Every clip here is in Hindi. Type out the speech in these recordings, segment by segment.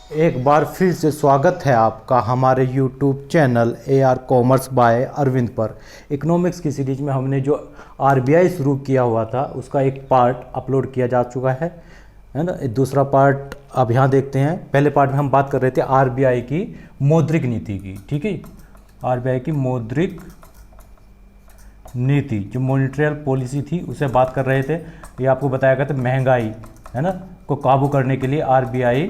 एक बार फिर से स्वागत है आपका हमारे YouTube channel AR commerce by Arvind पर। इकोनॉमिक्स की सीरीज में हमने जो RBI शुरू किया हुआ था उसका एक पार्ट अपलोड किया जा चुका है ना। दूसरा पार्ट अब यहाँ देखते हैं। पहले पार्ट में हम बात कर रहे थे RBI की मौद्रिक नीति की, ठीक है। RBI की मौद्रिक नीति जो मॉनेटरी पॉलिसी थी उसे बात कर रहे थे। ये आपको बताया गया था महंगाई है ना को काबू करने के लिए RBI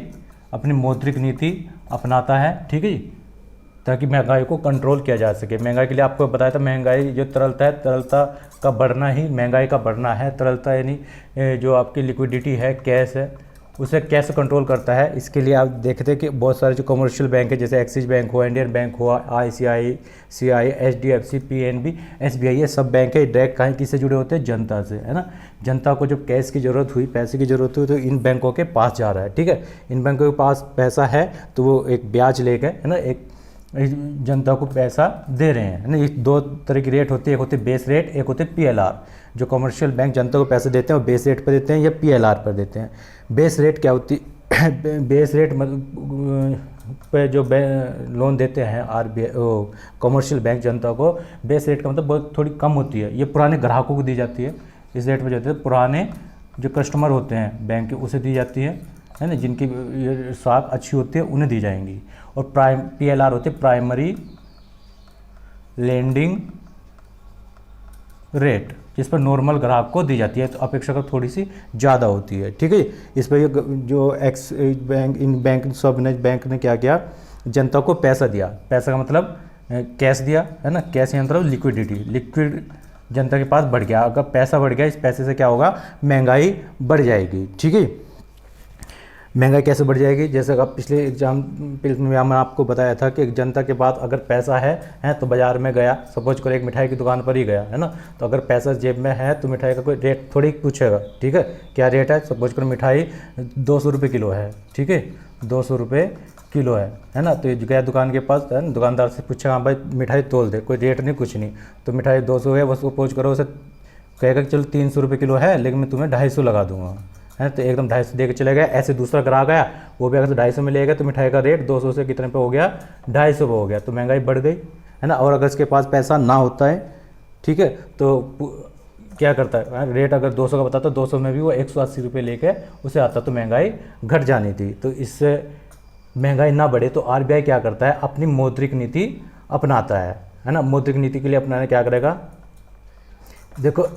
अपनी मौद्रिक नीति अपनाता है, ठीक है, ताकि महंगाई को कंट्रोल किया जा सके। महंगाई के लिए आपको बताया था महंगाई जो तरलता है, तरलता का बढ़ना ही महंगाई का बढ़ना है। तरलता यानी जो आपकी लिक्विडिटी है, कैश है, उसे कैसे कंट्रोल करता है। इसके लिए आप देखते हैं कि बहुत सारे जो कमर्शियल बैंक है जैसे एक्सिस बैंक हुआ, इंडियन बैंक हुआ, ICICI, HDFC, PNB, SBI, ये सब बैंक है डायरेक्ट कहीं किससे जुड़े होते हैं, जनता से, है ना। जनता को जब कैश की ज़रूरत हुई, पैसे की ज़रूरत हुई तो इन बैंकों के पास जा रहा है, ठीक है। इन बैंकों के पास पैसा है तो वो एक ब्याज लेके, है ना, एक जनता को पैसा दे रहे हैं, है ना। ये दो तरह की रेट होती है, एक होती है बेस रेट, एक होती है PLR। जो कमर्शियल बैंक जनता को पैसे देते हैं वो बेस रेट पर देते हैं या PLR पर देते हैं। बेस रेट क्या होती है? बेस रेट पे जो लोन देते हैं RBI कमर्शियल बैंक जनता को, बेस रेट का मतलब बहुत थोड़ी कम होती है। ये पुराने ग्राहकों को दी जाती है। इस रेट पर जाते हैं पुराने जो कस्टमर होते हैं बैंक के, उसे दी जाती है ना, जिनकी साख अच्छी होती है उन्हें दी जाएंगी। और PLR होती है प्राइमरी लेंडिंग रेट, जिस पर नॉर्मल ग्राहक को दी जाती है, तो अपेक्षाकृत थोड़ी सी ज़्यादा होती है, ठीक है। इस पर जो एक्सिस बैंक, इन बैंक सब ने बैंक ने क्या किया, जनता को पैसा दिया। पैसा का मतलब कैश दिया, है ना। कैश का मतलब लिक्विडिटी, लिक्विड जनता के पास बढ़ गया। अगर पैसा बढ़ गया, इस पैसे से क्या होगा, महंगाई बढ़ जाएगी, ठीक है। महंगाई कैसे बढ़ जाएगी? जैसे अब पिछले एग्जाम में मैंने आपको बताया था कि जनता के पास अगर पैसा है तो बाज़ार में गया, सपोज करो एक मिठाई की दुकान पर ही गया, है ना, तो अगर पैसा जेब में है तो मिठाई का कोई रेट थोड़ी पूछेगा, ठीक है। क्या रेट है? सपोज करो मिठाई 200 रुपये किलो है, ठीक है, 200 रुपये किलो है ना। तो गया दुकान के पास, है ना, दुकानदार से पूछेगा, हाँ भाई मिठाई तोल दे, कोई रेट नहीं, कुछ नहीं। तो मिठाई 200 है, वो सपोज करो उसे कहेगा कि चलो 300 रुपये किलो है, लेकिन मैं तुम्हें 250 लगा दूंगा, है। तो एकदम 250 दे के चले गया। ऐसे दूसरा ग्राहक आया, वो भी अगर 250 में लेगा तो मिठाई का रेट 200 से कितने पे हो गया, 250 पे हो गया। तो महंगाई बढ़ गई, है ना। और अगर इसके पास पैसा ना होता है, ठीक है, तो क्या करता है, रेट अगर 200 का बताता, 200 में भी वो 180 रुपये लेके उसे आता, तो महंगाई घट जानी थी। तो इससे महंगाई ना बढ़े तो RBI क्या करता है, अपनी मौद्रिक नीति अपनाता है ना। मौद्रिक नीति के लिए अपनाने क्या करेगा, देखो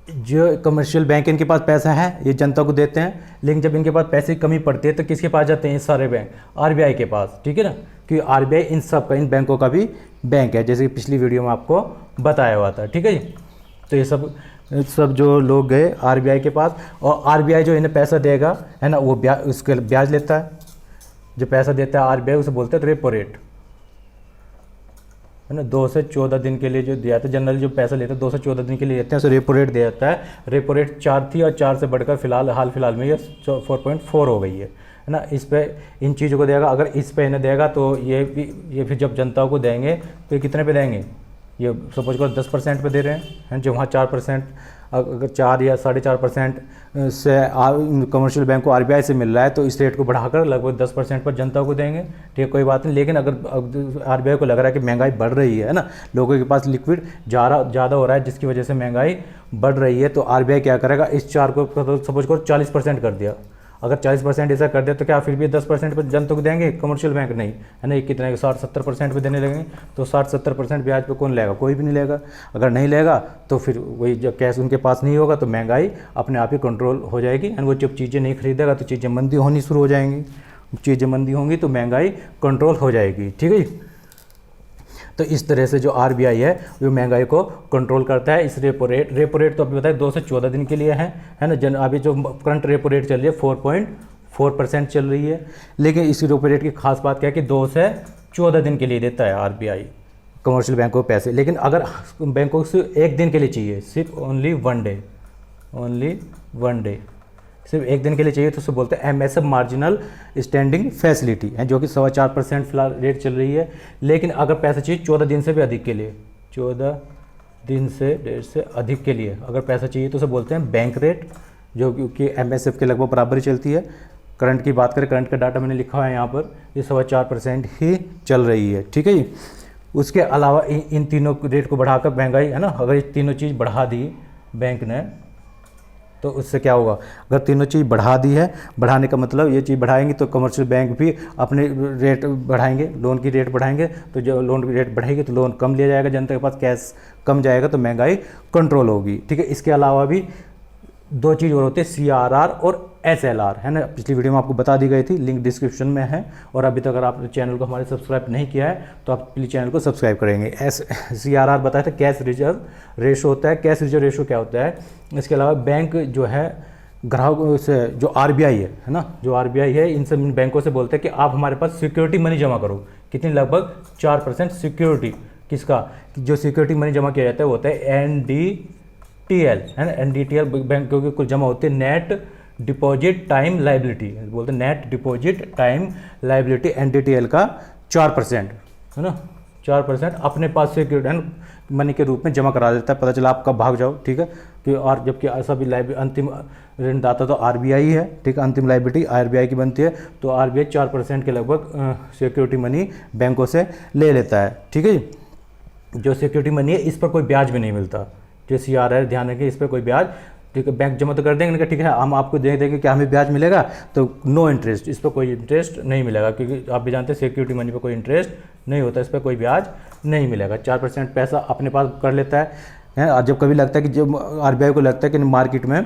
जो कमर्शियल बैंक इनके पास पैसा है, ये जनता को देते हैं, लेकिन जब इनके पास पैसे की कमी पड़ती है तो किसके पास जाते हैं ये सारे बैंक, RBI के पास, ठीक है ना। क्योंकि RBI इन सब का, इन बैंकों का भी बैंक है, जैसे कि पिछली वीडियो में आपको बताया हुआ था, ठीक है। तो ये सब जो लोग गए RBI के पास, और RBI जो इन्हें पैसा देगा, है ना, वो उसके ब्याज लेता है। जो पैसा देता है RBI उसे बोलते हैं रेपो रेट, है ना। 2 से 14 दिन के लिए जो दिया था, जनरल जो पैसा लेते हैं 2 से 14 दिन के लिए देते हैं, उसे रेपो रेट दिया जाता है। रेपो रेट 4 थी और 4 से बढ़कर हाल फिलहाल में ये 4.4 हो गई है ना। इस पे इन चीज़ों को देगा। अगर इस पे इन्हें देगा तो ये फिर जब जनता को देंगे तो ये कितने पे देंगे, ये सपोज करो 10% पे दे रहे हैं, जो वहाँ 4%, अगर 4 या 4.5% से कमर्शियल बैंक को RBI से मिल रहा है, तो इस रेट को बढ़ाकर लगभग 10% पर जनता को देंगे, ठीक है, कोई बात नहीं। लेकिन अगर RBI को लग रहा है कि महंगाई बढ़ रही है ना, लोगों के पास लिक्विड ज़्यादा हो रहा है जिसकी वजह से महंगाई बढ़ रही है, तो RBI क्या करेगा, इस 4 को सपोज करो 40% कर दिया। अगर 40% ऐसा कर दिया तो क्या फिर भी 10% पर जनता को देंगे, कमर्शियल बैंक नहीं, है ना। ये कितने 60-70% पे देने लगेंगे, तो 60-70% ब्याज पे कौन लेगा, कोई भी नहीं लेगा। अगर नहीं लेगा तो फिर वही जब कैश उनके पास नहीं होगा तो महंगाई अपने आप ही कंट्रोल हो जाएगी, एंड वो जब चीज़ें नहीं खरीदेगा तो चीज़ें मंदी होनी शुरू हो जाएंगी। चीज़ें मंदी होंगी तो महंगाई कंट्रोल हो जाएगी, ठीक है। तो इस तरह से जो RBI है वो महंगाई को कंट्रोल करता है। इस रेपो रेट तो अभी बताया 2 से 14 दिन के लिए है ना। अभी जो करंट रेपो रेट चल रही है 4.4% चल रही है। लेकिन इस रेपो रेट की खास बात क्या है कि 2 से 14 दिन के लिए देता है RBI कमर्शियल बैंकों को पैसे। लेकिन अगर बैंकों को सिर्फ एक दिन के लिए चाहिए, सिर्फ ओनली वन डे, सिर्फ एक दिन के लिए चाहिए, तो उसे बोलते हैं MSF मार्जिनल स्टैंडिंग फैसिलिटी है, जो कि 4.25% फिलहाल रेट चल रही है। लेकिन अगर पैसा चाहिए 14 दिन से भी अधिक के लिए, 14 दिन से अधिक के लिए अगर पैसा चाहिए तो उसे बोलते हैं बैंक रेट, जो कि MSF के लगभग बराबर ही चलती है। करंट की बात करें, करंट का डाटा मैंने लिखा है यहाँ पर, ये 4.25% ही चल रही है, ठीक है जी। उसके अलावा इन तीनों रेट को बढ़ाकर महंगाई, है ना, अगर ये तीनों चीज़ बढ़ा दी बैंक ने तो उससे क्या होगा, अगर तीनों चीज़ बढ़ा दी है, बढ़ाने का मतलब ये चीज़ बढ़ाएंगे तो कमर्शियल बैंक भी अपने रेट बढ़ाएंगे, लोन की रेट बढ़ाएंगे, तो जब लोन की रेट बढ़ेगी तो लोन कम लिया जाएगा, जनता के पास कैश कम जाएगा तो महंगाई कंट्रोल होगी, ठीक है। इसके अलावा भी दो चीज़ और होती है, CRR और SLR, है ना, पिछली वीडियो में आपको बता दी गई थी, लिंक डिस्क्रिप्शन में है। और अभी तक अगर आपने चैनल को हमारे सब्सक्राइब नहीं किया है तो आप प्लीज़ चैनल को सब्सक्राइब करेंगे। CRR बताया था कैश रिजर्व रेशो होता है। कैश रिजर्व रेशो क्या होता है, इसके अलावा बैंक जो है ग्राहकों से, जो RBI है ना, जो RBI है, इन सब बैंकों से बोलते हैं कि आप हमारे पास सिक्योरिटी मनी जमा करो, कितनी, लगभग 4% सिक्योरिटी। किसका, जो सिक्योरिटी मनी जमा किया जाता है वो होता है NDTL, है ना, NDTL बैंकों की कुल जमा होती है नेट डिपॉजिट टाइम लाइबिलिटी, बोलते हैं net deposit time liability, NDTL का 4%, है ना, 4% अपने पास सिक्योरिटी मनी के रूप में जमा करा देता है। पता चला आप कब भाग जाओ, ठीक है, कि और जबकि सभी अंतिम ऋणदाता तो RBI है, ठीक है, अंतिम लाइबिलिटी RBI की बनती है, तो RBI 4% के लगभग सिक्योरिटी मनी बैंकों से ले लेता है, ठीक है। जो सिक्योरिटी मनी है इस पर कोई ब्याज भी नहीं मिलता, जो CRR है, ध्यान रखिए, इस पर कोई ब्याज, ठीक है, बैंक जमा तो कर देंगे, ठीक है, हम आपको दे देंगे, क्या हमें ब्याज मिलेगा, तो नो इंटरेस्ट, इस पर कोई इंटरेस्ट नहीं मिलेगा, क्योंकि आप भी जानते हैं सिक्योरिटी मनी पर कोई इंटरेस्ट नहीं होता, इस पर कोई ब्याज नहीं मिलेगा। 4% पैसा अपने पास कर लेता है। और जब कभी लगता है कि जब RBI को लगता है कि मार्केट में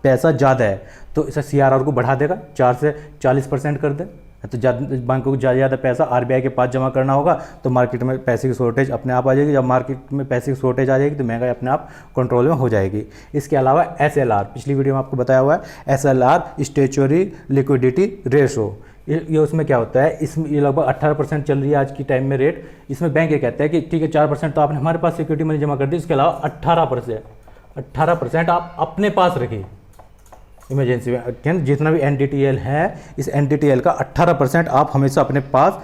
पैसा ज़्यादा है तो इसे CRR को बढ़ा देगा, 4 से 40% कर दे, तो बैंकों को ज़्यादा पैसा RBI के पास जमा करना होगा, तो मार्केट में पैसे की शॉर्टेज अपने आप आ जाएगी। जब मार्केट में पैसे की शॉर्टेज आ जाएगी तो महंगाई अपने आप कंट्रोल में हो जाएगी। इसके अलावा SLR, पिछली वीडियो में आपको बताया हुआ है, SLR स्टैच्यूटरी लिक्विडिटी रेशो, ये उसमें क्या होता है, इसमें ये लगभग 18% चल रही है आज की टाइम में रेट। इसमें बैंक ये कहता है कि ठीक है 4% तो आपने हमारे पास सिक्योरिटी मनी जमा कर दी, इसके अलावा 18% आप अपने पास रखिए इमरजेंसी में, जितना भी NDTL है इस NDTL का 18% आप हमेशा अपने पास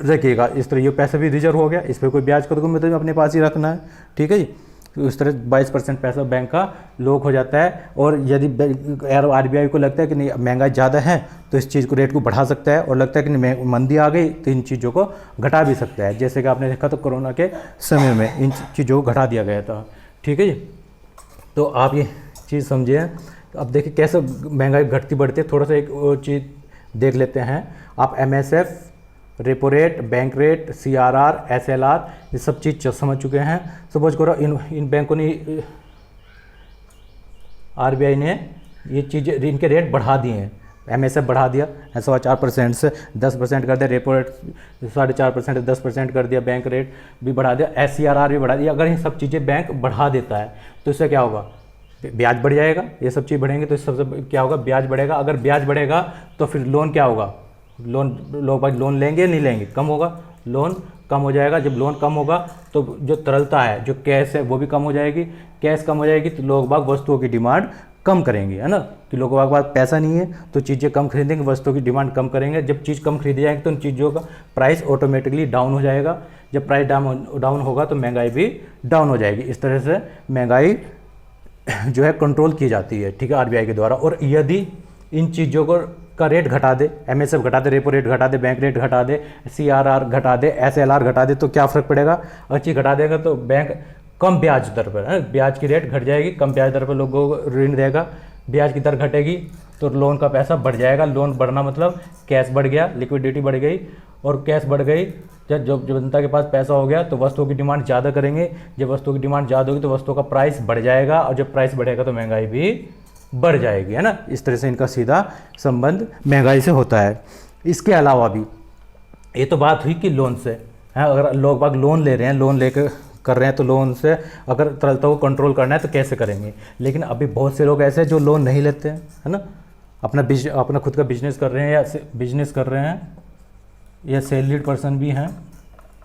रखिएगा। इस तरह ये पैसा भी रिजर्व हो गया, इस पर कोई ब्याज का तो मतलब अपने पास ही रखना है, ठीक है जी। तो इस तरह 22% पैसा बैंक का लॉक हो जाता है। और यदि RBI को लगता है कि नहीं महंगाई ज़्यादा है तो इस चीज़ को रेट को बढ़ा सकता है, और लगता है कि नहीं मंदी आ गई तो इन चीज़ों को घटा भी सकता है, जैसे कि आपने देखा तो कोरोना के समय में इन चीज़ों को घटा दिया गया था, ठीक है जी। तो आप ये चीज़ समझिए। अब देखिए कैसे महंगाई घटती बढ़ती है, थोड़ा सा एक और चीज़ देख लेते हैं। आप MSF, repo rate, bank rate, CRR, SLR, ये सब चीज़ समझ चुके हैं। सपोज करो इन बैंकों ने, RBI ने ये चीज़, इनके रेट बढ़ा दिए हैं। MSF बढ़ा दिया 4.25% से 10% कर दिया, रेपो रेट 4.5% से 10% कर दिया, बैंक रेट भी बढ़ा दिया, SCRR भी बढ़ा दिया। अगर ये सब चीज़ें बैंक बढ़ा देता है तो इससे क्या होगा, ब्याज बढ़ जाएगा। ये सब चीज़ बढ़ेंगे तो सबसे क्या होगा, ब्याज बढ़ेगा। अगर ब्याज बढ़ेगा तो फिर लोन क्या होगा, लोग लोन लेंगे नहीं लेंगे, कम होगा, लोन कम हो जाएगा। जब लोन कम होगा तो जो तरलता है, जो कैश है, वो भी कम हो जाएगी। कैश कम हो जाएगी तो लोग बाग वस्तुओं की डिमांड कम करेंगे, है ना, कि लोगों के पास पैसा नहीं है तो चीज़ें कम खरीदेंगे, वस्तुओं की डिमांड कम करेंगे। जब चीज़ कम खरीदी जाएगी तो उन चीज़ों का प्राइस ऑटोमेटिकली डाउन हो जाएगा। जब प्राइस डाउन होगा तो महंगाई भी डाउन हो जाएगी। इस तरह से महंगाई जो है कंट्रोल की जाती है, ठीक है, RBI के द्वारा। और यदि इन चीज़ों का रेट घटा दे, MSF घटा दे, रेपो रेट घटा दे, बैंक रेट घटा दे, CRR घटा दे, SLR घटा दे, तो क्या फ़र्क पड़ेगा, अगर चीज़ घटा देगा तो बैंक कम ब्याज दर पर, है, ब्याज की रेट घट जाएगी, कम ब्याज दर पर लोगों को ऋण देगा। ब्याज की दर घटेगी तो लोन का पैसा बढ़ जाएगा। लोन बढ़ना मतलब कैश बढ़ गया, लिक्विडिटी बढ़ गई, और कैश बढ़ गई जब जनता के पास पैसा हो गया तो वस्तुओं की डिमांड ज़्यादा करेंगे। जब वस्तुओं की डिमांड ज़्यादा होगी तो वस्तुओं का प्राइस बढ़ जाएगा, और जब प्राइस बढ़ेगा तो महंगाई भी बढ़ जाएगी, है ना। इस तरह से इनका सीधा संबंध महंगाई से होता है। इसके अलावा भी, ये तो बात हुई कि लोन से, है, अगर लोग बाग लोन ले रहे हैं, लोन लेकर कर रहे हैं तो लोन से अगर तरलता को कंट्रोल करना है तो कैसे करेंगे। लेकिन अभी बहुत से लोग ऐसे हैं जो लोन नहीं लेते हैं, है ना, अपना खुद का बिजनेस कर रहे हैं, या बिजनेस कर रहे हैं, या सैलरीड पर्सन भी हैं,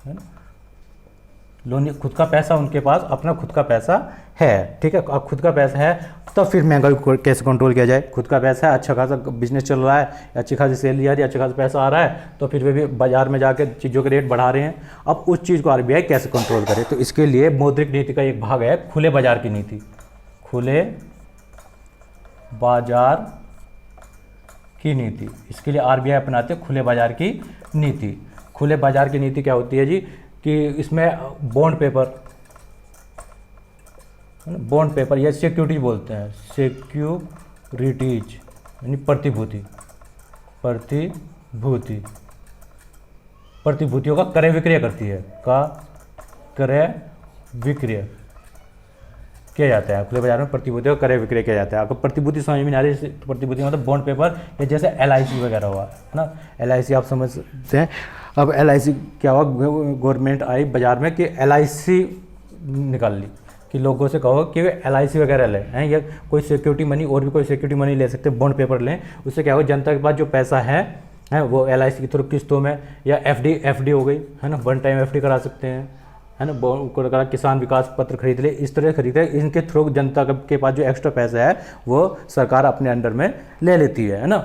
है ना, लोन खुद का पैसा उनके पास, अपना खुद का पैसा है, ठीक है। अब खुद का पैसा है तो फिर महंगाई को कैसे कंट्रोल किया जाए। खुद का पैसा है, अच्छा खासा बिजनेस चल रहा है, अच्छी खासी सैलरी आ रही है, अच्छा खासा पैसा आ रहा है, तो फिर वे भी बाजार में जाकर चीज़ों के रेट बढ़ा रहे हैं। अब उस चीज़ को RBI कैसे कंट्रोल करे, तो इसके लिए मौद्रिक नीति का एक भाग है खुले बाजार की नीति। खुले बाजार की नीति। इसके लिए आरबीआई अपनाते खुले बाजार की नीति। खुले बाजार की नीति क्या होती है जी, कि इसमें बॉन्ड पेपर, बॉन्ड पेपर या सिक्योरिटी बोलते हैं, सिक्योरिटीज यानी प्रतिभूति, प्रतिभूतियों का क्रय विक्रय करती है, का क्रय विक्रय किया जाता है। खुले बाजार में प्रतिभूतियों का क्रय विक्रय किया जाता है। अगर प्रतिभूति समझ में नहीं आ रही, तो प्रतिभूति मतलब बॉन्ड पेपर या जैसे LIC वगैरह हुआ है ना, LIC आप समझते हैं। अब LIC क्या हुआ, गवर्नमेंट आई बाजार में कि LIC निकाल ली कि लोगों से कहो कि LIC वगैरह लें हैं, या कोई सिक्योरिटी मनी और भी कोई सिक्योरिटी मनी ले सकते हैं, बॉन्ड पेपर लें। उससे क्या होगा, जनता के पास जो पैसा है वो LIC के थ्रू किस्तों में या FD हो गई है ना, वन टाइम FD करा सकते हैं है ना, किसान विकास पत्र खरीद ले, इस तरह खरीदे। इनके थ्रू जनता के पास जो एक्स्ट्रा पैसा है वो सरकार अपने अंडर में ले लेती है ना।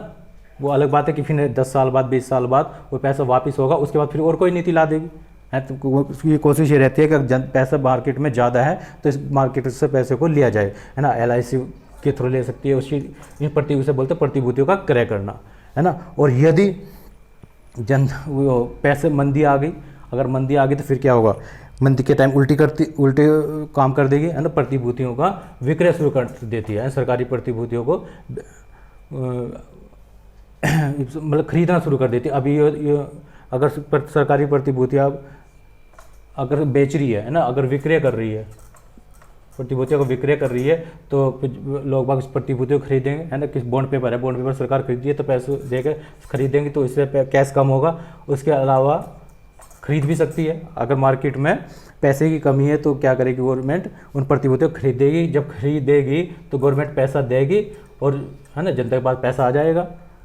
वो अलग बात है कि फिर 10 साल बाद 20 साल बाद वो पैसा वापस होगा, उसके बाद फिर और कोई नीति ला देगी है। तो उसकी कोशिश ये रहती है कि पैसा मार्केट में ज़्यादा है तो इस मार्केट से पैसे को लिया जाए है ना। LIC के थ्रू ले सकती है, उसकी इन प्रतिभूति बोलते हैं प्रतिभूतियों का क्रय करना है ना। और यदि वो पैसे मंदी आ गई, अगर मंदी आ गई तो फिर क्या होगा, मंदी के टाइम उल्टे काम कर देगी है ना, प्रतिभूतियों का विक्रय शुरू कर देती है। सरकारी प्रतिभूतियों को मतलब खरीदना शुरू कर देती है। अभी ये अगर सरकारी प्रतिभूतियाँ अगर बेच रही है ना, अगर विक्रय कर रही है, प्रतिभूतियों को विक्रय कर रही है, तो लोग बाग इस प्रतिभूतियों को खरीदेंगे है ना। किस बॉन्ड पेपर है, बॉन्ड पेपर सरकार खरीदी है तो पैसे देकर खरीदेंगे, तो इससे कैश कम होगा। उसके अलावा खरीद भी सकती है। अगर मार्केट में पैसे की कमी है तो क्या करेगी गवर्नमेंट, उन प्रतिभूतियों को खरीदेगी। जब खरीदेगी तो गवर्नमेंट पैसा देगी और है ना, जनता के पास पैसा आ जाएगा।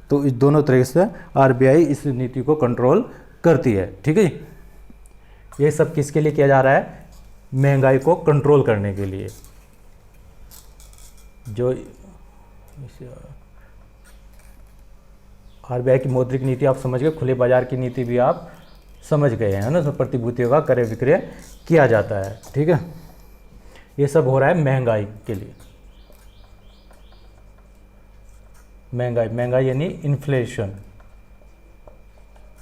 तो इस दोनों तरीके से आरबीआई इस नीति को कंट्रोल करती है। ठीक है, ये सब किसके लिए किया जा रहा है, महंगाई को कंट्रोल करने के लिए। जो आरबीआई की मौद्रिक नीति आप समझ गए, खुले बाजार की नीति भी आप समझ गए हैं ना। तो प्रतिभूतियों का क्रय विक्रय किया जाता है। ठीक है, ये सब हो रहा है महंगाई के लिए। महंगाई यानी इन्फ्लेशन।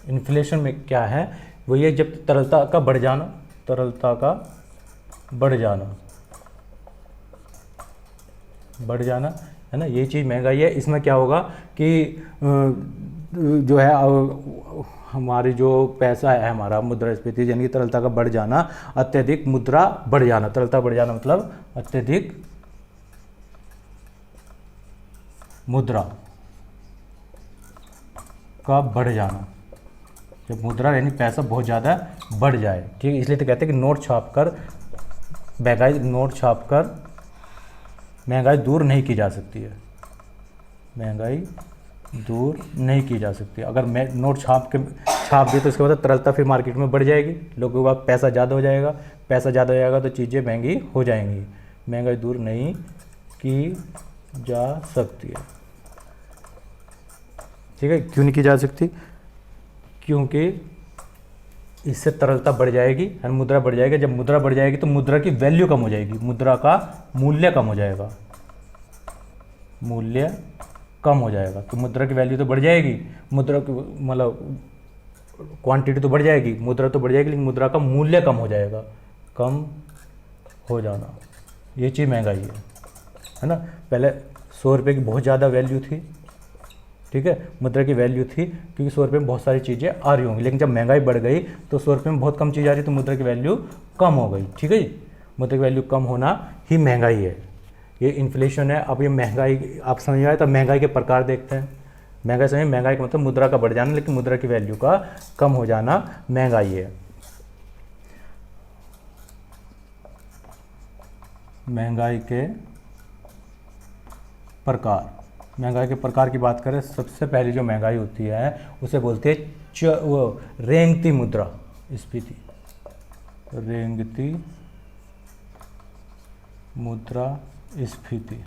इन्फ्लेशन में क्या है, वो ये जब तरलता का बढ़ जाना, तरलता का बढ़ जाना है ना, ये चीज़ महंगाई है। इसमें क्या होगा कि जो है हमारी जो पैसा है, हमारा मुद्रास्फीति यानी कि तरलता का बढ़ जाना, अत्यधिक मुद्रा बढ़ जाना। तरलता बढ़ जाना मतलब अत्यधिक मुद्रा का बढ़ जाना। जब मुद्रा यानी पैसा बहुत ज़्यादा बढ़ जाए, ठीक है, इसलिए तो कहते हैं कि नोट छापकर महंगाई दूर नहीं की जा सकती है। महंगाई दूर नहीं की जा सकती। अगर मैं नोट छाप दे तो उसके बाद तरलता फिर मार्केट में बढ़ जाएगी, लोगों के पास पैसा ज़्यादा हो जाएगा। पैसा ज़्यादा हो जाएगा तो चीज़ें महंगी हो जाएंगी। महंगाई दूर नहीं की जा सकती है। ठीक है, क्यों नहीं की जा सकती, क्योंकि इससे तरलता बढ़ जाएगी और मुद्रा बढ़ जाएगी। जब मुद्रा बढ़ जाएगी तो मुद्रा की वैल्यू कम हो जाएगी, मुद्रा का मूल्य कम हो जाएगा, मूल्य कम हो जाएगा। तो मुद्रा की वैल्यू तो बढ़ जाएगी, मुद्रा की मतलब क्वांटिटी तो बढ़ जाएगी, मुद्रा तो बढ़ जाएगी, लेकिन मुद्रा का मूल्य कम हो जाएगा। कम हो जाना, ये चीज़ महंगाई है ना। पहले 100 रुपये की बहुत ज़्यादा वैल्यू थी, ठीक है, मुद्रा की वैल्यू थी, क्योंकि 100 रुपये में बहुत सारी चीज़ें आ रही होंगी। लेकिन जब महंगाई बढ़ गई तो 100 रुपये में बहुत कम चीज़ आ रही, तो मुद्रा की वैल्यू कम हो गई। ठीक है जी, मुद्रा की वैल्यू कम होना ही महंगाई है, ये इन्फ्लेशन है। अब ये महंगाई आप समझ में आए तो महंगाई के प्रकार देखते हैं। महंगाई समझिए, महंगाई का मतलब मुद्रा का बढ़ जाना लेकिन मुद्रा की वैल्यू का कम हो जाना महंगाई है। महंगाई के प्रकार, महंगाई के प्रकार की बात करें, सबसे पहले जो महंगाई होती है उसे बोलते हैं वो रेंगती मुद्रा स्फीति। रेंगती मुद्रा स्फीति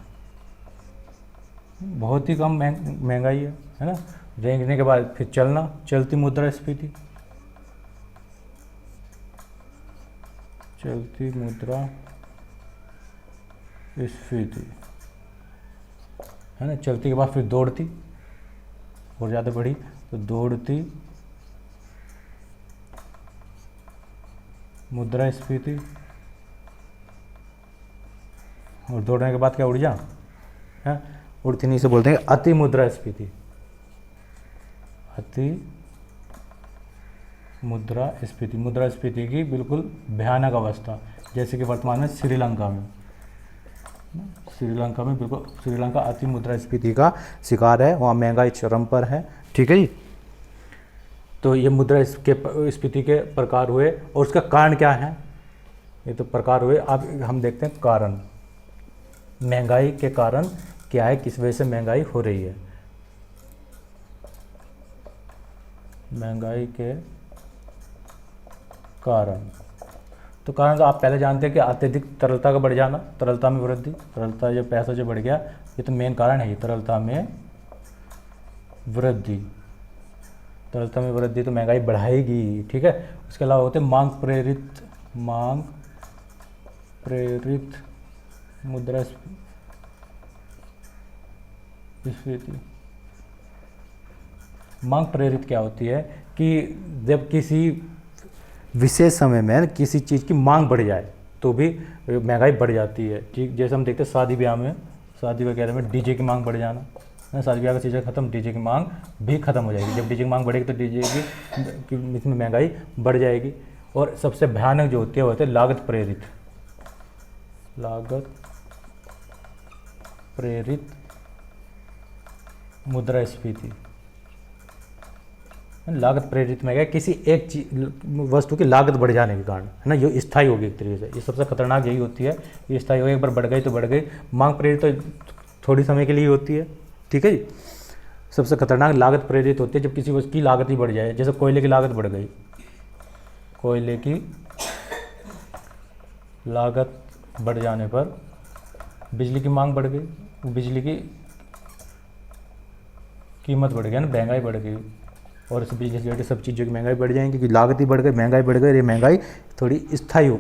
बहुत ही कम महंगाई है ना। रेंगने के बाद फिर चलना, चलती मुद्रा स्फीति, चलती मुद्रा स्फीति है ना। चलती के बाद फिर दौड़ती, और ज़्यादा बढ़ी तो दौड़ती मुद्रास्फीति, और दौड़ने के बाद क्या उड़ जा है, उड़ती नहीं से बोलते हैं अति मुद्रास्फीति, अति मुद्रास्फीति, मुद्रास्फीति की बिल्कुल भयानक अवस्था, जैसे कि वर्तमान में श्रीलंका में, श्रीलंका में बिल्कुल, श्रीलंका अति मुद्रास्फीति का शिकार है, वहाँ महंगाई चरम पर है। ठीक है जी। तो ये मुद्रास्फीति के प्रकार हुए, और उसका कारण क्या है, ये तो प्रकार हुए। अब हम देखते हैं कारण, महंगाई के कारण क्या है, किस वजह से महंगाई हो रही है। महंगाई के कारण, तो कारण तो आप पहले जानते हैं कि अत्यधिक तरलता का बढ़ जाना, तरलता में वृद्धि, तरलता जो पैसा जो बढ़ गया, ये तो मेन कारण है, तरलता में वृद्धि, तरलता में वृद्धि तो महंगाई बढ़ाएगी। ठीक है। उसके अलावा होते हैं मांग प्रेरित मुद्रास्फीति। मांग प्रेरित क्या होती है कि जब किसी विशेष समय में किसी चीज़ की मांग बढ़ जाए तो भी महंगाई बढ़ जाती है। ठीक, जैसे हम देखते हैं शादी ब्याह में, शादी वगैरह में डीजे की मांग बढ़ जाना, शादी ब्याह का सीजन खत्म, डीजे की मांग भी खत्म हो जाएगी। जब डीजे की मांग बढ़ेगी तो डीजे की इसमें महंगाई बढ़ जाएगी। और सबसे भयानक जो होती है वो होती है लागत प्रेरित मुद्रास्फीति। लागत प्रेरित महंगाई किसी एक वस्तु की लागत बढ़ जाने के कारण, है ना, ये स्थायी होगी एक तरीके से। ये सबसे खतरनाक यही होती है, ये स्थायी होगी, एक बार बढ़ गई तो बढ़ गई। मांग प्रेरित तो थोड़ी समय के लिए होती है। ठीक है जी। सबसे खतरनाक लागत प्रेरित होती है जब किसी वस्तु की लागत ही बढ़ जाए, जैसे कोयले की लागत बढ़ गई, कोयले की लागत बढ़ जाने पर बिजली की मांग बढ़ गई, बिजली की कीमत बढ़ गई ना, महंगाई बढ़ गई। और इस बिजली से सब चीज़ों की महंगाई बढ़ जाएगी क्योंकि लागत ही बढ़ गई, महंगाई बढ़ गई। ये महंगाई थोड़ी स्थायी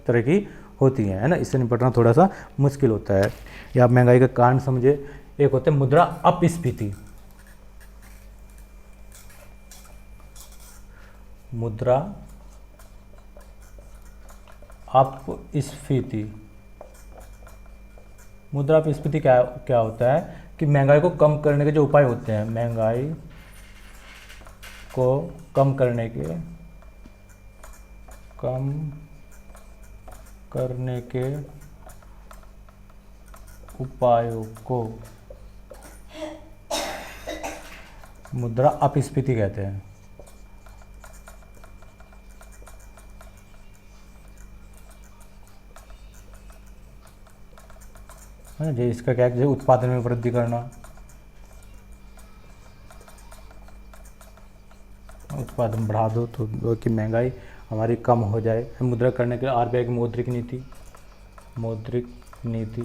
तरह की होती है ना, इससे निपटना थोड़ा सा मुश्किल होता है। या आप महंगाई का कारण समझे। एक होता है मुद्रा अपस्फीति, मुद्रा अपस्फीति। मुद्रा अपस्फीति क्या होता है कि महंगाई को कम करने के जो उपाय होते हैं, महंगाई को कम करने के उपायों को मुद्रा अपस्फीति कहते हैं। है जी। इसका क्या है, उत्पादन में वृद्धि करना, उत्पादन बढ़ा दो तो कि महंगाई हमारी कम हो जाए। मुद्रा करने के लिए आरबीआई की मौद्रिक नीति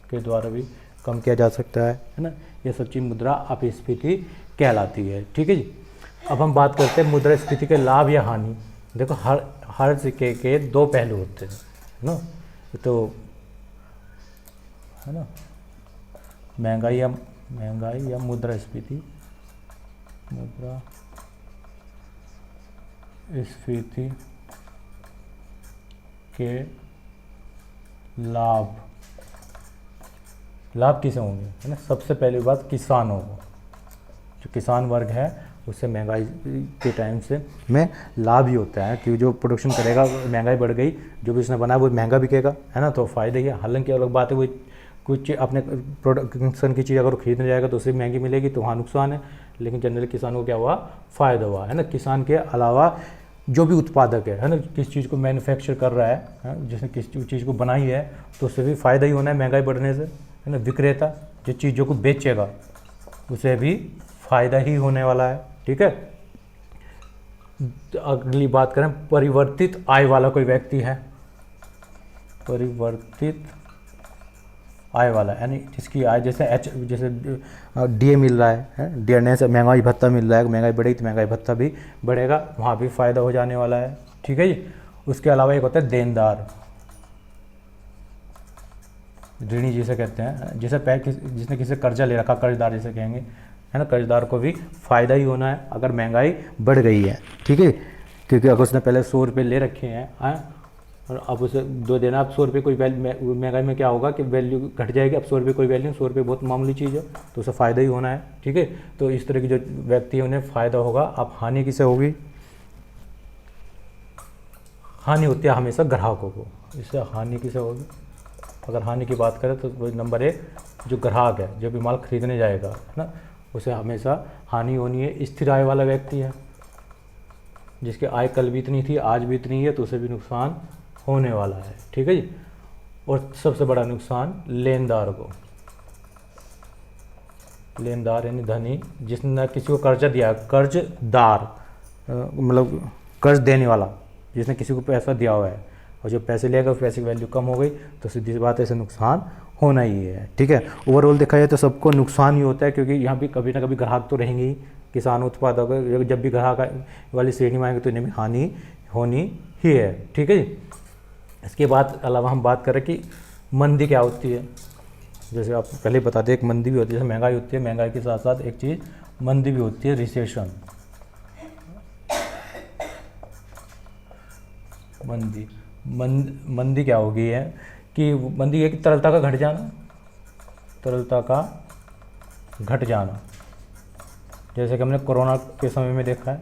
के द्वारा भी कम किया जा सकता है ना। ये सब चीज़ मुद्रा अपस्फीति कहलाती है। ठीक है जी। अब हम बात करते हैं मुद्रास्फीति के लाभ या हानि। देखो हर सिक्के के दो पहलू होते हैं ना, तो है ना, महंगाई या मुद्रास्फीति के लाभ किसे होंगे, है ना। सबसे पहली बात किसानों को, जो किसान वर्ग है उससे महंगाई के टाइम से में लाभ ही होता है कि जो प्रोडक्शन करेगा, महंगाई बढ़ गई, जो भी उसने बनाया वो महंगा बिकेगा, है ना, तो फ़ायदा ही है। हालांकि अलग बात है, वो कुछ अपने प्रोडक्शन की चीज़ अगर खरीदने जाएगा तो उसे महंगी मिलेगी तो वहाँ नुकसान है, लेकिन जनरली किसानों को क्या हुआ, फ़ायदा हुआ, है ना। किसान के अलावा जो भी उत्पादक है ना, किस चीज़ को मैन्युफैक्चर कर रहा है, जिसने किस चीज़ को बनाई है, तो उससे भी फ़ायदा ही होना है महंगाई बढ़ने से, है ना। विक्रेता जो चीज़ों को बेचेगा उसे भी फ़ायदा ही होने वाला है। ठीक है। अगली बात करें, परिवर्तित आय वाला कोई व्यक्ति है, परिवर्तित आय वाला, यानी जिसकी आय जैसे डीए मिल रहा है, डीए से महंगाई भत्ता मिल रहा है, महंगाई बढ़ेगी तो महंगाई भत्ता भी बढ़ेगा, वहाँ भी फ़ायदा हो जाने वाला है। ठीक है जी। उसके अलावा एक होता है देनदार, ऋणी जिसे कहते हैं, जिसने किसी कर्जा ले रखा, कर्जदार जिसे कहेंगे, है ना, कर्जदार को भी फ़ायदा ही होना है अगर महंगाई बढ़ गई है, ठीक है। क्योंकि अगर उसने पहले 100 रुपये ले रखे हैं और अब उसे दो देना, अब 100 रुपये कोई वैल्यू, महंगाई में क्या होगा कि वैल्यू घट जाएगी, अब 100 रुपये कोई वैल्यू, 100 रुपये बहुत मामूली चीज़ है, तो उसे फ़ायदा ही होना है, ठीक है। तो इस तरह की जो व्यक्ति है उन्हें फ़ायदा होगा। अब हानि किसे होगी? हानि होती है हमेशा ग्राहकों को। इससे हानि किसे होगी? अगर हानि की बात करें तो वही नंबर 1 जो ग्राहक है, जो भी माल खरीदने जाएगा, है ना, उसे हमेशा हानि होनी है। स्थिर आय वाला व्यक्ति है, जिसकी आय कल भी इतनी थी आज भी इतनी है, तो उसे भी नुकसान होने वाला है, ठीक है जी। और सबसे बड़ा नुकसान लेनदार को, लेनदार यानी धनी, जिसने किसी को कर्जा दिया, कर्जदार मतलब कर्ज देने वाला, जिसने किसी को पैसा दिया हुआ है और जब पैसे लेगा उस पैसे की वैल्यू कम हो गई तो सीधी सी बात है, इसे नुकसान होना ही है, ठीक है। ओवरऑल देखा जाए तो सबको नुकसान ही होता है, क्योंकि यहाँ भी कभी ना कभी ग्राहक तो रहेंगे ही, किसान उत्पादक, जब भी ग्राहक वाली श्रेणी में आएंगे तो इन्हें भी हानि होनी ही है, ठीक है जी। इसके बाद अलावा हम बात करें कि मंदी क्या होती है। जैसे आप पहले बता दें, एक मंदी भी होती है, जैसे महंगाई होती है, महंगाई के साथ साथ एक चीज़ मंदी भी होती है, रिसेशन। मंदी क्या होगी है कि मंदी है कि तरलता का घट जाना, तरलता का घट जाना। जैसे कि हमने कोरोना के समय में देखा है,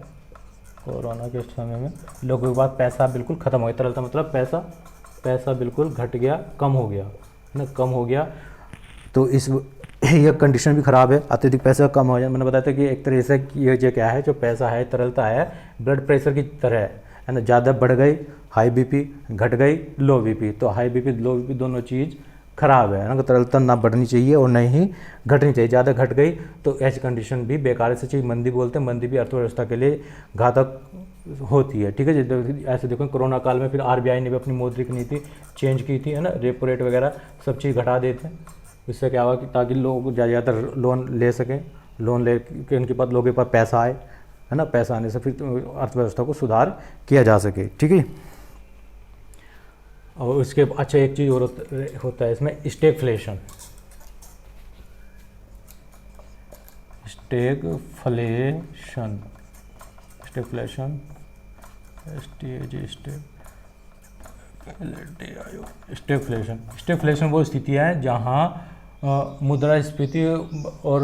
कोरोना के समय में लोगों के पास पैसा बिल्कुल ख़त्म हो गया, तरलता मतलब पैसा बिल्कुल घट गया, कम हो गया, है ना, कम हो गया। तो इस यह कंडीशन भी ख़राब है, अत्यधिक पैसा कम हो जाए। मैंने बताया था कि एक तरह से ये जो क्या है, जो पैसा है, तरलता है, ब्लड प्रेशर की तरह है ना, ज़्यादा बढ़ गई हाई बीपी, घट गई लो बीपी। तो हाई बीपी लो बीपी दोनों चीज़ खराब है ना, तरलता ना बढ़नी चाहिए और न ही घटनी चाहिए। ज़्यादा घट गई तो ऐसी कंडीशन भी बेकार से चीज़ मंदी बोलते हैं, मंदी भी अर्थव्यवस्था के लिए घातक होती है, ठीक है जी। ऐसे देखो कोरोना काल में फिर आरबीआई ने भी अपनी मौद्रिक नीति चेंज की थी, है ना, रेपो रेट वगैरह सब चीज़ घटा देते हैं। इससे क्या हुआ कि ताकि लोग ज़्यादातर लोन ले सकें, लोन ले के उनके पास, लोगों के पास पैसा आए, है ना, पैसा आने से फिर अर्थव्यवस्था को सुधार किया जा सके, ठीक है। और उसके अच्छा एक चीज़ और होता है इसमें, स्टेगफ्लेशन। स्टेगफ्लेशन वो स्थिति है जहाँ मुद्रास्फीति और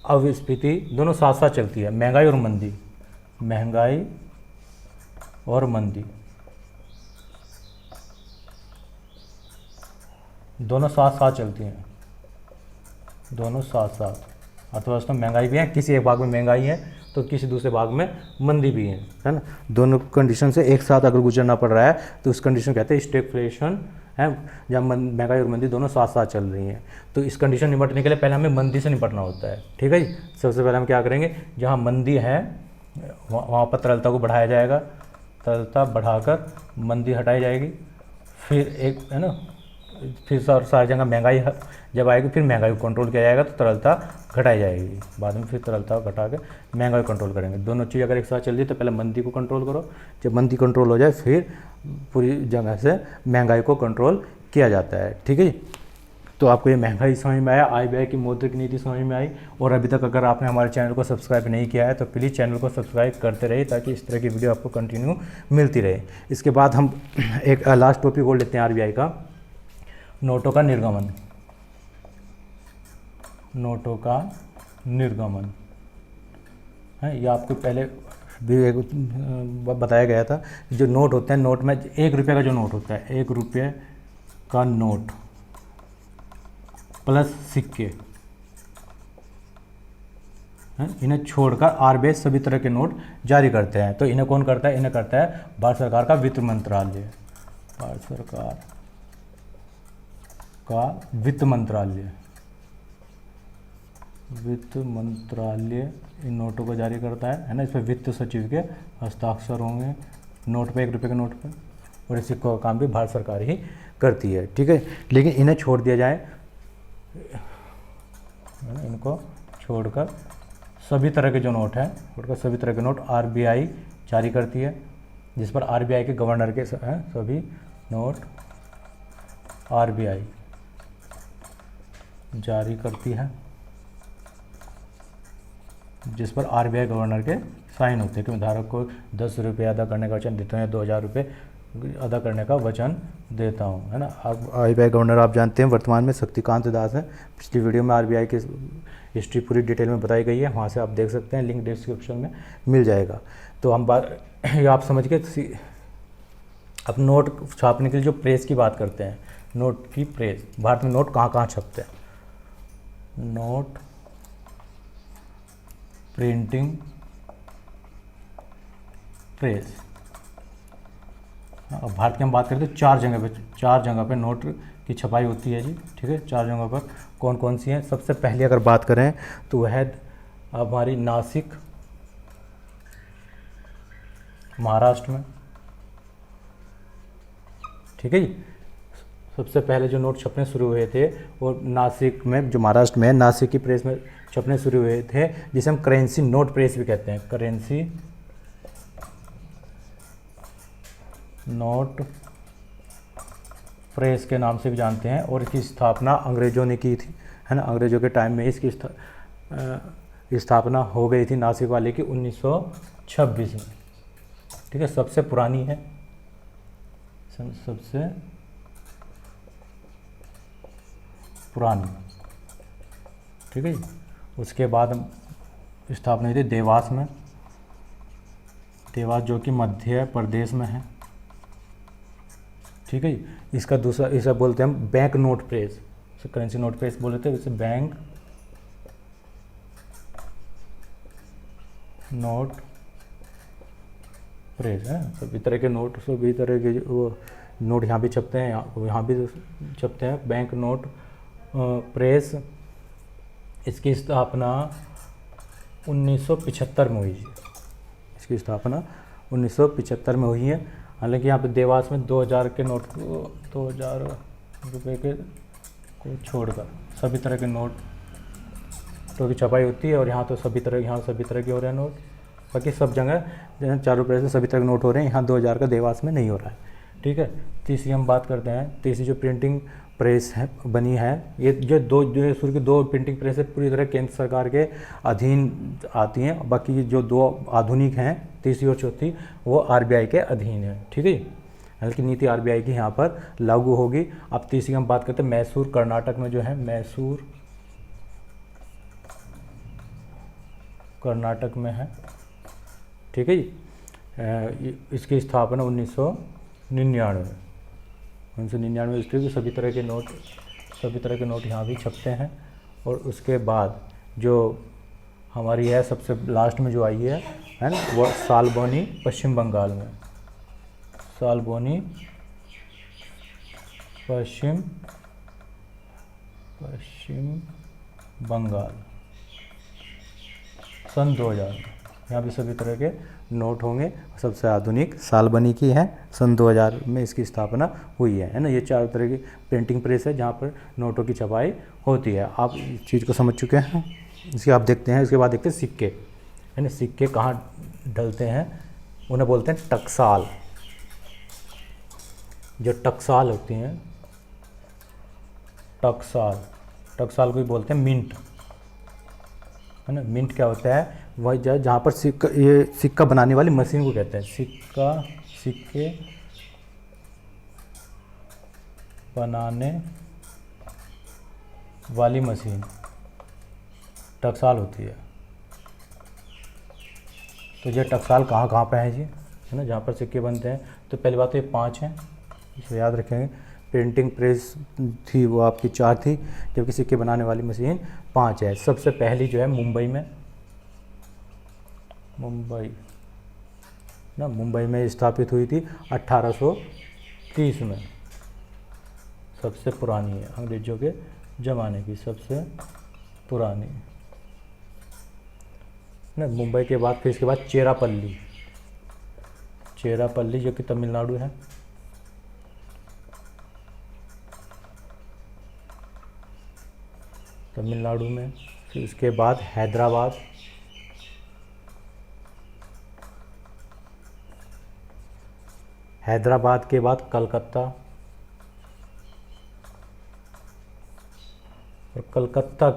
अविस्फीति दोनों साथ साथ चलती है। महंगाई और मंदी दोनों साथ साथ चलती हैं, दोनों साथ साथ। अर्थव्यवस्था में महंगाई भी है, किसी एक भाग में महंगाई है तो किसी दूसरे भाग में मंदी भी है ना। दोनों कंडीशन से एक साथ अगर गुजरना पड़ रहा है तो उस कंडीशन कहते हैं स्टेगफ्लेशन है, जहाँ महंगाई और मंदी दोनों साथ साथ चल रही हैं। तो इस कंडीशन निपटने के लिए पहले हमें मंदी से निपटना होता है, ठीक है जी। सबसे पहले हम क्या करेंगे, जहाँ मंदी है वहाँ पर तरलता को बढ़ाया जाएगा, तरलता बढ़ाकर मंदी हटाई जाएगी। फिर एक है ना, फिर सारी जगह महंगाई जब आएगी फिर महंगाई को कंट्रोल किया जाएगा, तो तरलता घटाई जाएगी, बाद में फिर तरलता घटा के महंगाई को कंट्रोल करेंगे। दोनों चीज़ अगर एक साथ चल रही तो पहले मंदी को कंट्रोल करो, जब मंदी कंट्रोल हो जाए फिर पूरी जगह से महंगाई को कंट्रोल किया जाता है, ठीक है। तो आपको ये महंगाई समझ में आया, आरबीआई की मौद्रिक नीति समझ में आई। और अभी तक अगर आपने हमारे चैनल को सब्सक्राइब नहीं किया है तो प्लीज़ चैनल को सब्सक्राइब करते रहिए, ताकि इस तरह की वीडियो आपको कंटिन्यू मिलती रहे। इसके बाद हम एक लास्ट टॉपिक और लेते हैं, आरबीआई का नोटों का निर्गमन। नोटों का निर्गमन है, ये आपको पहले भी एक बताया गया था। जो नोट होते हैं, नोट में 1 रुपये का जो नोट होता है, 1 रुपये का नोट प्लस सिक्के हैं, इन्हें छोड़कर आरबीआई सभी तरह के नोट जारी करते हैं। तो इन्हें कौन करता है? इन्हें करता है भारत सरकार का वित्त मंत्रालय। भारत सरकार का वित्त मंत्रालय इन नोटों को जारी करता है ना। इस पर वित्त सचिव के हस्ताक्षर होंगे नोट पे, 1 रुपये के नोट पे, और इस सिक्कों का काम भी भारत सरकार ही करती है, ठीक है। लेकिन इन्हें छोड़ दिया जाए, इनको छोड़कर सभी तरह के जो नोट हैं, सभी तरह के नोट आरबीआई जारी करती है, जिस पर आरबीआई के गवर्नर के सभी नोट आरबीआई जारी करती है। जिस पर आरबीआई गवर्नर के साइन होते हैं कि मैं धारक को 10 रुपये अदा करने का वचन देता हूँ या 2000 रुपये अदा करने का वचन देता हूँ, है ना। अब आरबीआई गवर्नर आप जानते हैं वर्तमान में शक्तिकांत दास हैं। पिछली वीडियो में आरबीआई की हिस्ट्री पूरी डिटेल में बताई गई है, वहाँ से आप देख सकते हैं, लिंक डिस्क्रिप्शन में मिल जाएगा। तो हम बात ये आप समझ के अब नोट छापने के लिए जो प्रेस की बात करते हैं, नोट की प्रेस, भारत में नोट कहाँ कहाँ छपते हैं, नोट प्रिंटिंग प्रेस। अब भारत की हम बात करें तो 4 जगह पे नोट की छपाई होती है जी, ठीक है। 4 जगहों पर कौन कौन सी हैं? सबसे पहले अगर बात करें तो वह है हमारी नासिक महाराष्ट्र में, ठीक है जी। सबसे पहले जो नोट छपने शुरू हुए थे वो नासिक में, जो महाराष्ट्र में है, नासिक की प्रेस में छपने शुरू हुए थे, जिसे हम करेंसी नोट प्रेस भी कहते हैं, करेंसी नोट प्रेस के नाम से भी जानते हैं। और इसकी स्थापना अंग्रेज़ों ने की थी, है ना। अंग्रेज़ों के टाइम में इसकी स्थापना हो गई थी नासिक वाले की 1926 में, ठीक है। सबसे पुरानी है, सबसे पुरानी, ठीक है जी। उसके बाद स्थापना हुई थी देवास में, देवास जो कि मध्य प्रदेश में है, ठीक है जी। इसका दूसरा, इसे बोलते हैं हम bank note press, currency note press बोलते हैं, इसे बैंक नोट प्रेस है। सभी तरह के नोट, सभी तरह के वो नोट यहाँ भी छपते हैं, यहाँ भी छपते हैं, बैंक नोट प्रेस। इसकी स्थापना 1975 में हुई, इसकी स्थापना 1975 में हुई है। हालांकि यहाँ पे देवास में 2000 के नोट को, 2000 रुपये के को छोड़कर सभी तरह के नोट तो की छपाई होती है। और यहाँ तो सभी तरह के हो रहे हैं नोट, बाकी सब जगह 4 रुपये से सभी तरह के नोट हो रहे हैं, यहाँ 2000 का देवास में नहीं हो रहा है, ठीक है। तीसरी हम बात करते हैं, तीसरी जो प्रिंटिंग प्रेस है बनी है, ये जो शुरू की 2 प्रिंटिंग प्रेस है पूरी तरह केंद्र सरकार के अधीन आती हैं। बाकी जो 2 आधुनिक हैं, तीसरी और चौथी, वो आरबीआई के अधीन है, ठीक है। हल्की नीति आरबीआई की यहाँ पर लागू होगी। अब तीसरी हम बात करते हैं मैसूर, कर्नाटक में जो है, मैसूर कर्नाटक में है, ठीक है जी। इसकी स्थापना 1999 ईस्वी की। सभी तरह के नोट यहाँ भी छपते हैं। और उसके बाद जो हमारी है सबसे लास्ट में जो आई है ना, वो सालबोनी पश्चिम बंगाल में, सालबोनी पश्चिम बंगाल, सन 2000। यहाँ भी सभी तरह के नोट होंगे। सबसे आधुनिक सालबनी की है, सन 2000 में इसकी स्थापना हुई है ना। ये 4 तरह की प्रिंटिंग प्रेस है जहाँ पर नोटों की छपाई होती है। आप इस चीज़ को समझ चुके हैं। इसके आप देखते हैं, इसके बाद देखते हैं सिक्के, है ना। सिक्के कहाँ डलते हैं, उन्हें बोलते हैं टकसाल। जो टकसाल होती हैं, टकसाल को भी बोलते हैं मिंट, है ना। मिंट क्या होता है, वह जहाँ पर सिक्का बनाने वाली मशीन को कहते हैं, सिक्के बनाने वाली मशीन टकसाल होती है। तो ये टकसाल कहाँ कहाँ पे है जी, है ना, जहाँ पर सिक्के बनते हैं। तो पहली बात तो ये 5 हैं, इसे याद रखेंगे। प्रिंटिंग प्रेस थी वो आपकी 4 थी, जबकि सिक्के बनाने वाली मशीन 5 है। सबसे पहली जो है मुंबई में स्थापित हुई थी 1830 में। सबसे पुरानी है, अंग्रेजों के ज़माने की सबसे पुरानी ना। मुंबई के बाद फिर इसके बाद चेरापल्ली जो कि तमिलनाडु है। तमिलनाडु में। फिर उसके बाद हैदराबाद के बाद कलकत्ता, और कलकत्ता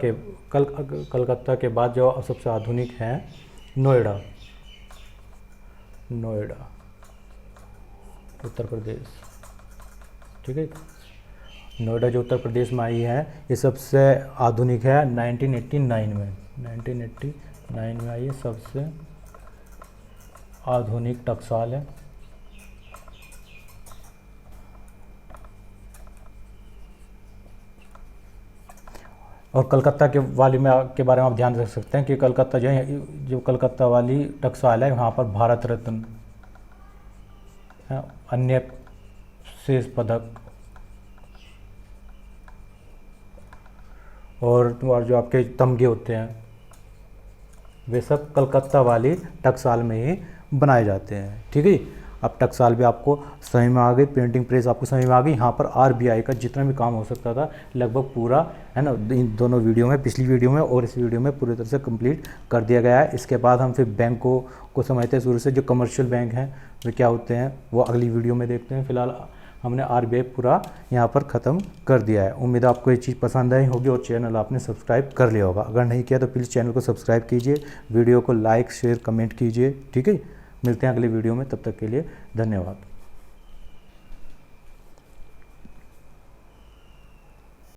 के बाद जो सबसे आधुनिक है नोएडा, नोएडा उत्तर प्रदेश, ठीक है। नोएडा जो उत्तर प्रदेश में आई है ये सबसे आधुनिक है 1989 में, 1989 में आई है, सबसे आधुनिक टकसाल है। और कलकत्ता के वाली में के बारे में आप ध्यान रख सकते हैं कि कलकत्ता जो है, जो कलकत्ता वाली टकसाल है वहाँ पर भारत रत्न है, अन्य शेष पदक और जो आपके तमगे होते हैं वे सब कलकत्ता वाली टकसाल में ही बनाए जाते हैं, ठीक है। अब टकसाल भी आपको समझ में आ गई, प्रिंटिंग प्रेस आपको समझ में आ गई। यहाँ पर आरबीआई का जितना भी काम हो सकता था लगभग पूरा है ना, इन दोनों वीडियो में, पिछली वीडियो में और इस वीडियो में पूरी तरह से कंप्लीट कर दिया गया है। इसके बाद हम फिर बैंकों को समझते हैं शुरू से, जो कमर्शियल बैंक हैं वे क्या होते हैं वो अगली वीडियो में देखते हैं। फिलहाल हमने आरबीआई पूरा यहाँ पर ख़त्म कर दिया है। उम्मीद है आपको ये चीज़ पसंद आई होगी और चैनल आपने सब्सक्राइब कर लिया होगा। अगर नहीं किया तो प्लीज़ चैनल को सब्सक्राइब कीजिए, वीडियो को लाइक शेयर कमेंट कीजिए, ठीक है। मिलते हैं अगले वीडियो में, तब तक के लिए धन्यवाद।